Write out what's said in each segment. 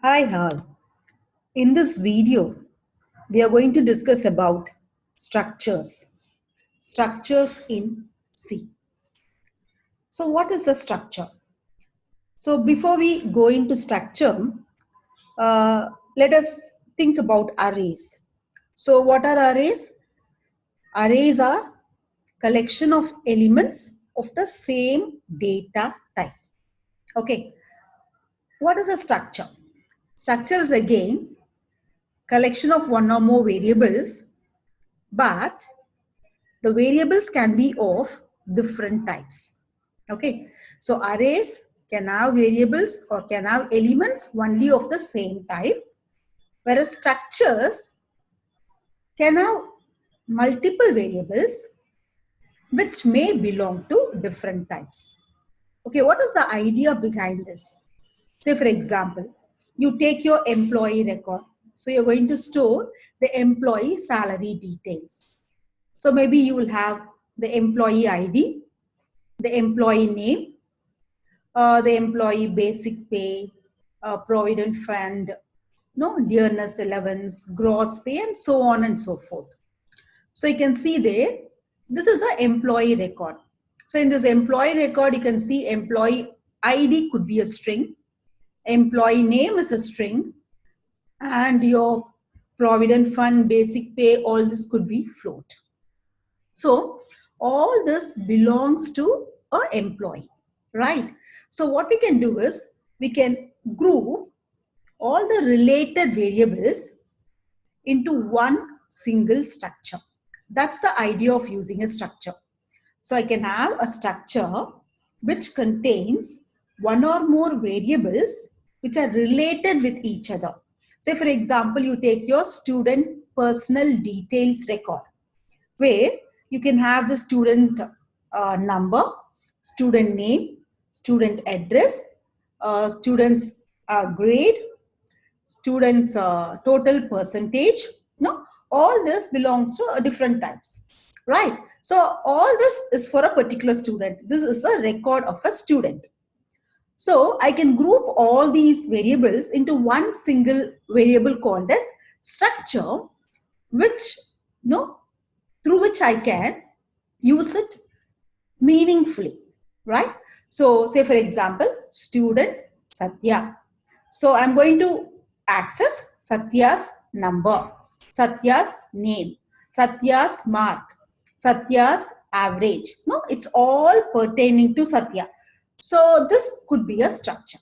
Hi all. In this video, we are going to discuss about structures. Structures in C. So what is the structure? So before we go into structure, uh, let us think about arrays. So what are arrays? Arrays are collection of elements of the same data type. Okay. What is a structure? Structure is again collection of one or more variables, but the variables can be of different types. Okay, so arrays can have variables or can have elements only of the same type, whereas structures can have multiple variables which may belong to different types. Okay, what is the idea behind this? Say for example, you take your employee record. So you're going to store the employee salary details. So maybe you will have the employee ID, the employee name, the employee basic pay, provident fund, no dearness allowance, gross pay, and so on and so forth. So you can see there, this is an employee record. So in this employee record, you can see employee ID could be a string, employee name is a string, and your provident fund, basic pay, all this could be float. So all this belongs to an employee, right? So what we can do is we can group all the related variables into one single structure. That's the idea of using a structure. So I can have a structure which contains one or more variables which are related with each other. Say for example, you take your student personal details record, where you can have the student number, student name, student address, student's grade, student's total percentage. No, all this belongs to different types, right? So all this is for a particular student. This is a record of a student. So I can group all these variables into one single variable called as structure, which no through which I can use it meaningfully, right? So say for example, student Satya. So I'm going to access Satya's number, Satya's name, Satya's mark, Satya's average. No, it's all pertaining to Satya. So this could be a structure.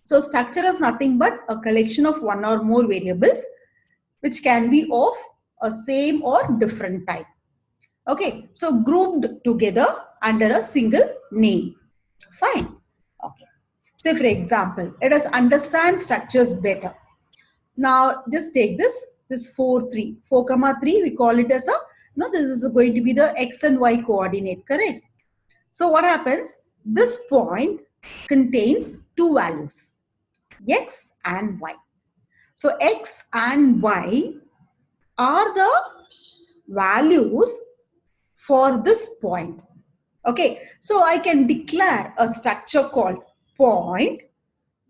So structure is nothing but a collection of one or more variables which can be of a same or different type. Okay, so grouped together under a single name. Fine. Okay. Say for example, let us understand structures better. Now just take this 4, 3. 4, 3, we call it as a, no, this is going to be the x and y coordinate, correct? So what happens? This point contains two values, x and y. So x and y are the values for this point. Okay, so I can declare a structure called point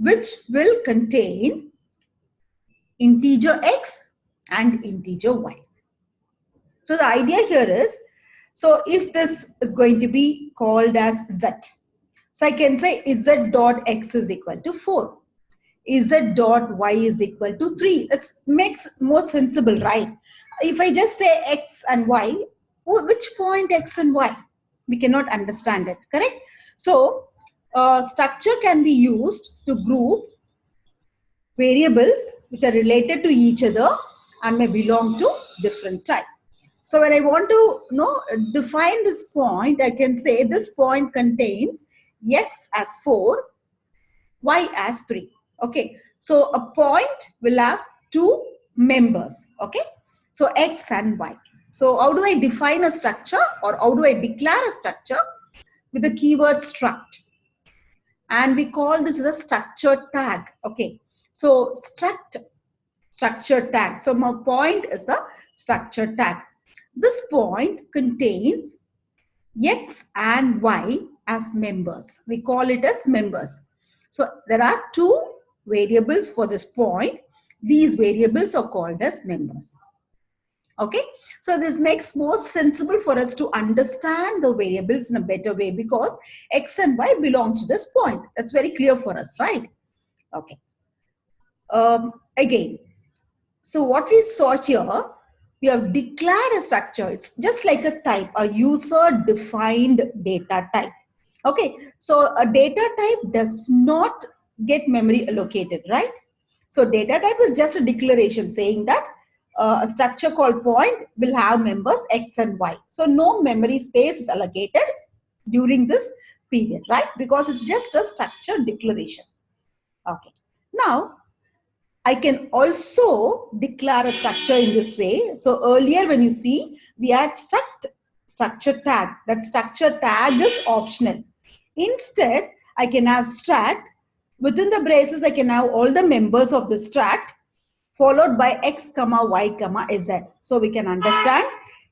which will contain integer x and integer y. So the idea here is, so if this is going to be called as z, so I can say z dot x is equal to 4. Z dot y is equal to 3. It makes more sensible, right? If I just say x and y, which point x and y? We cannot understand it, correct? So structure can be used to group variables which are related to each other and may belong to different type. So when I want to define this point, I can say this point contains x as 4, y as 3. Okay, so a point will have two members. Okay, so x and y. So how do I define a structure, or how do I declare a structure? With the keyword struct, and we call this the structure tag. Okay, so structure tag. So my point is a structure tag. This point contains x and y as members. We call it as members. So there are two variables for this point. These variables are called as members. Okay, so this makes more sensible for us to understand the variables in a better way because x and y belongs to this point. That's very clear for us, right? Okay. Again, so what we saw here, we have declared a structure. It's just like a type, a user-defined data type. Okay, so a data type does not get memory allocated, right? So data type is just a declaration saying that a structure called point will have members x and y. So no memory space is allocated during this period, right? Because it's just a structure declaration. Okay. Now, I can also declare a structure in this way. So earlier when you see, we had structure tag. That structure tag is optional. Instead, I can have struct. Within the braces, I can have all the members of the struct followed by x, y, z. So we can understand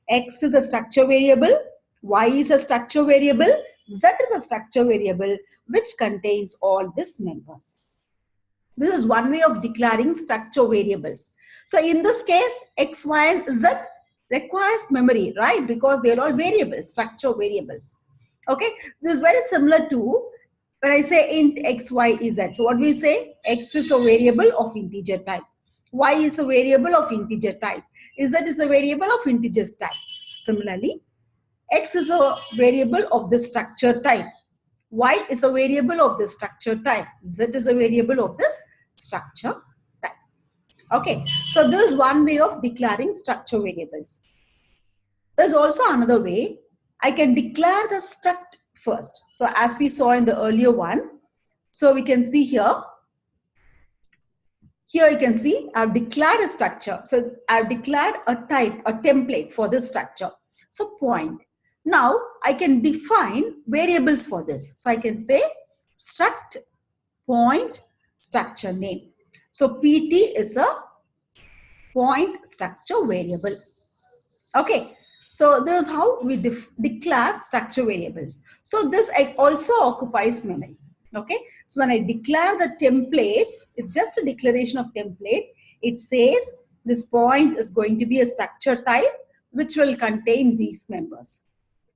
x is a structure variable, y is a structure variable, z is a structure variable which contains all these members. This is one way of declaring structure variables. So in this case, x, y, and z requires memory, right? Because they are all variables, structure variables. Okay, this is very similar to when I say int x, y, z. So what we say? X is a variable of integer type. Y is a variable of integer type. Z is a variable of integer type. Similarly, x is a variable of the structure type. Y is a variable of the structure type. Z is a variable of this structure type. Okay, so this is one way of declaring structure variables. There's also another way. I can declare the struct first. So as we saw in the earlier one, so we can see here. Here you can see I've declared a structure. So I've declared a type, a template for this structure. So point. Now I can define variables for this. So I can say struct point structure name. So PT is a point structure variable. Okay. So this is how we declare structure variables. So this also occupies memory. Okay. So when I declare the template, it's just a declaration of template. It says this point is going to be a structure type which will contain these members.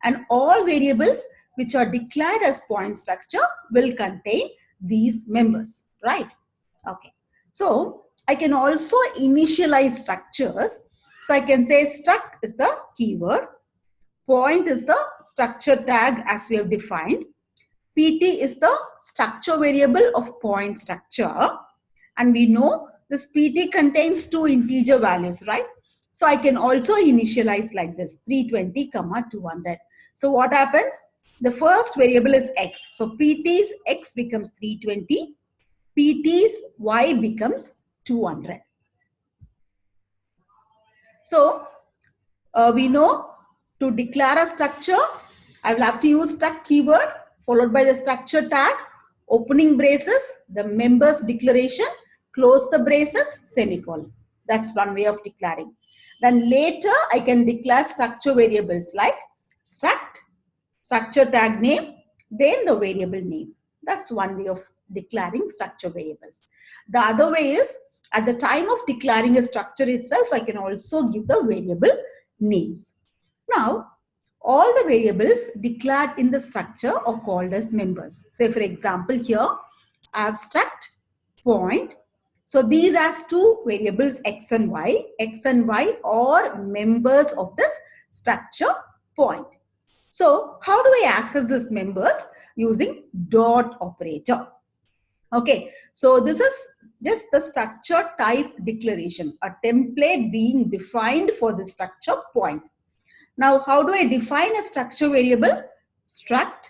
And all variables which are declared as point structure will contain these members, right? Okay. So I can also initialize structures. So I can say struct is the keyword. Point is the structure tag as we have defined. PT is the structure variable of point structure. And we know this PT contains two integer values, right? So I can also initialize like this, 320, 200. So what happens? The first variable is x. So PT's x becomes 320. PT's y becomes 200. So we know to declare a structure, I will have to use struct keyword followed by the structure tag, opening braces, the members declaration, close the braces, semicolon. That's one way of declaring. Then later I can declare structure variables like struct, structure tag name, then the variable name. That's one way of declaring structure variables. The other way is at the time of declaring a structure itself, I can also give the variable names. Now, all the variables declared in the structure are called as members. Say for example here, I have struct point. So these as two variables x and y. X and y are members of this structure point. So how do I access these members? Using dot operator. Okay, so this is just the structure type declaration, a template being defined for the structure point. Now, how do I define a structure variable? Struct,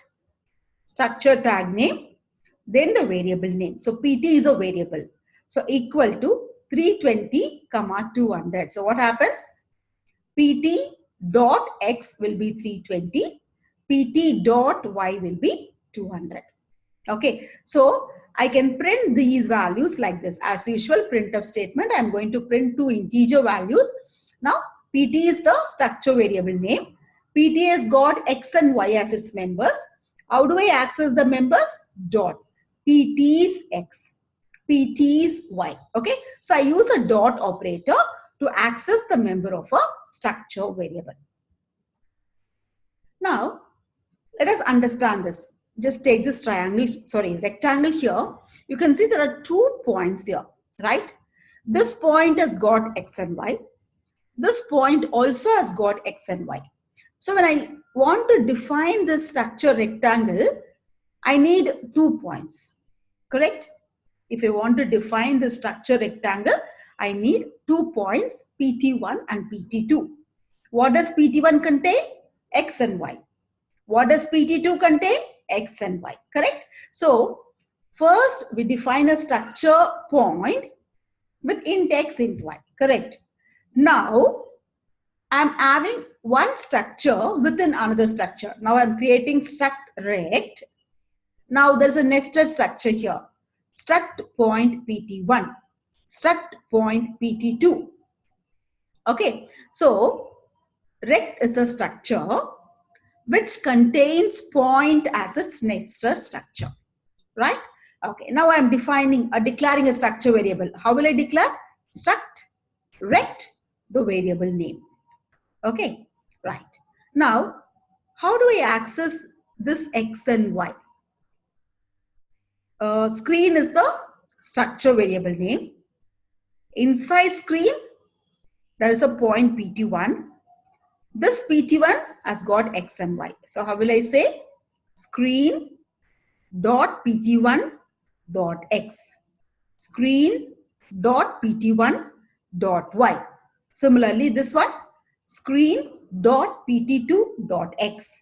structure tag name, then the variable name. So PT is a variable. So equal to 320, 200. So what happens? PT dot x will be 320. PT dot y will be 200. Okay, so I can print these values like this. As usual, printf statement, I'm going to print two integer values. Now, PT is the structure variable name. PT has got x and y as its members. How do I access the members? Dot. PT's x. PT's Y. Okay, so I use a dot operator to access the member of a structure variable. Now, let us understand this. Just take this rectangle here. You can see there are 2 points here, right? This point has got X and Y. This point also has got X and Y. So when I want to define this structure rectangle, I need 2 points, correct? If I want to define the structure rectangle, I need 2 points, PT1 and PT2. What does PT1 contain? X and Y. What does PT2 contain? X and Y, correct? So, first we define a structure point with int X, int Y, correct? Now, I'm having one structure within another structure. Now, I'm creating struct rect. Now, there's a nested structure here. Struct point PT1, struct point PT2. Okay, so rect is a structure which contains point as its nested structure, right? Okay, now I'm declaring a structure variable. How will I declare? Struct rect, the variable name. Okay, right. Now, how do I access this X and Y? Screen is the structure variable name. Inside screen, there is a point PT1. This PT1 has got X and Y. So how will I say? Screen dot PT1 dot X. Screen dot PT1 dot Y. Similarly, this one, screen dot PT2 dot X.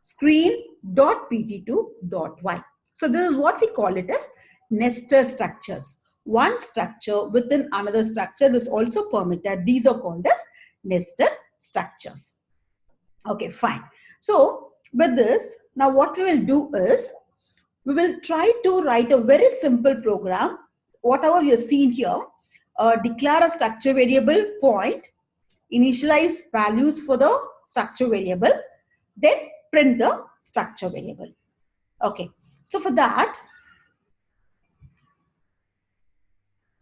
Screen dot PT2 dot Y. So this is what we call it as nested structures. One structure within another structure is also permitted. These are called as nested structures. Okay, fine. So with this, now what we will do is, we will try to write a very simple program. Whatever we have seen here, declare a structure variable point, initialize values for the structure variable, then print the structure variable. Okay, so for that,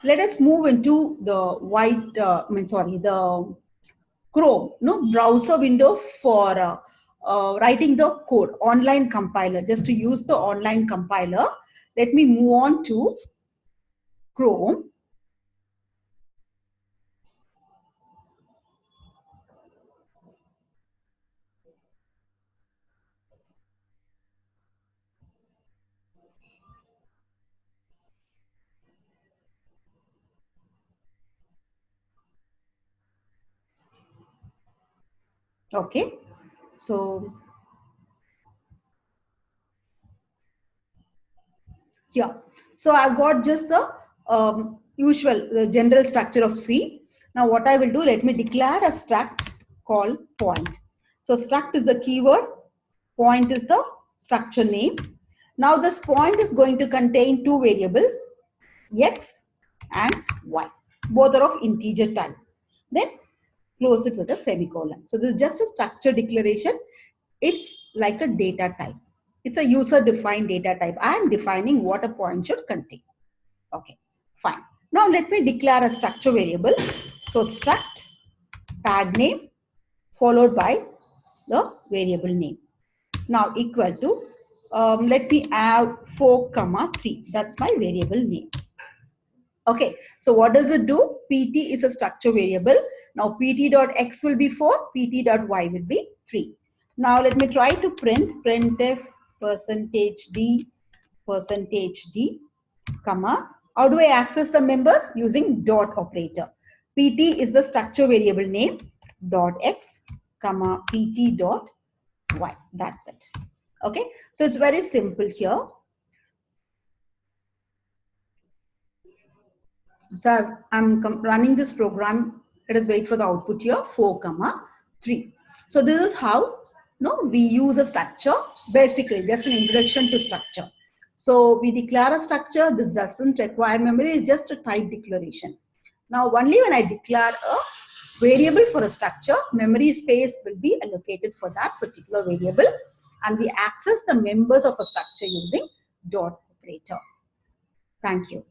let us move into the the Chrome, browser window for writing the code, online compiler. Just to use the online compiler, let me move on to Chrome. Okay, so here, so I've got just the the general structure of C. Now what I will do, let me declare a struct called point. So struct is the keyword, point is the structure name. Now this point is going to contain 2 variables, X and Y. Both are of integer type. Then close it with a semicolon. So this is just a structure declaration. It's like a data type. It's a user-defined data type. I am defining what a point should contain. Okay, fine. Now let me declare a structure variable. So struct tag name followed by the variable name. Now equal to, let me add 4, 3. That's my variable name. Okay, so what does it do? PT is a structure variable. Now pt.x will be 4, pt.y will be 3. Now let me try to printf %d, comma. How do I access the members? Using dot operator. PT is the structure variable name, dot x, comma, pt dot y. That's it. Okay, so it's very simple here. So I'm running this program. Let us wait for the output here, 4, 3. So this is how we use a structure. Basically, just an introduction to structure. So we declare a structure. This doesn't require memory. It's just a type declaration. Now, only when I declare a variable for a structure, memory space will be allocated for that particular variable. And we access the members of a structure using dot operator. Thank you.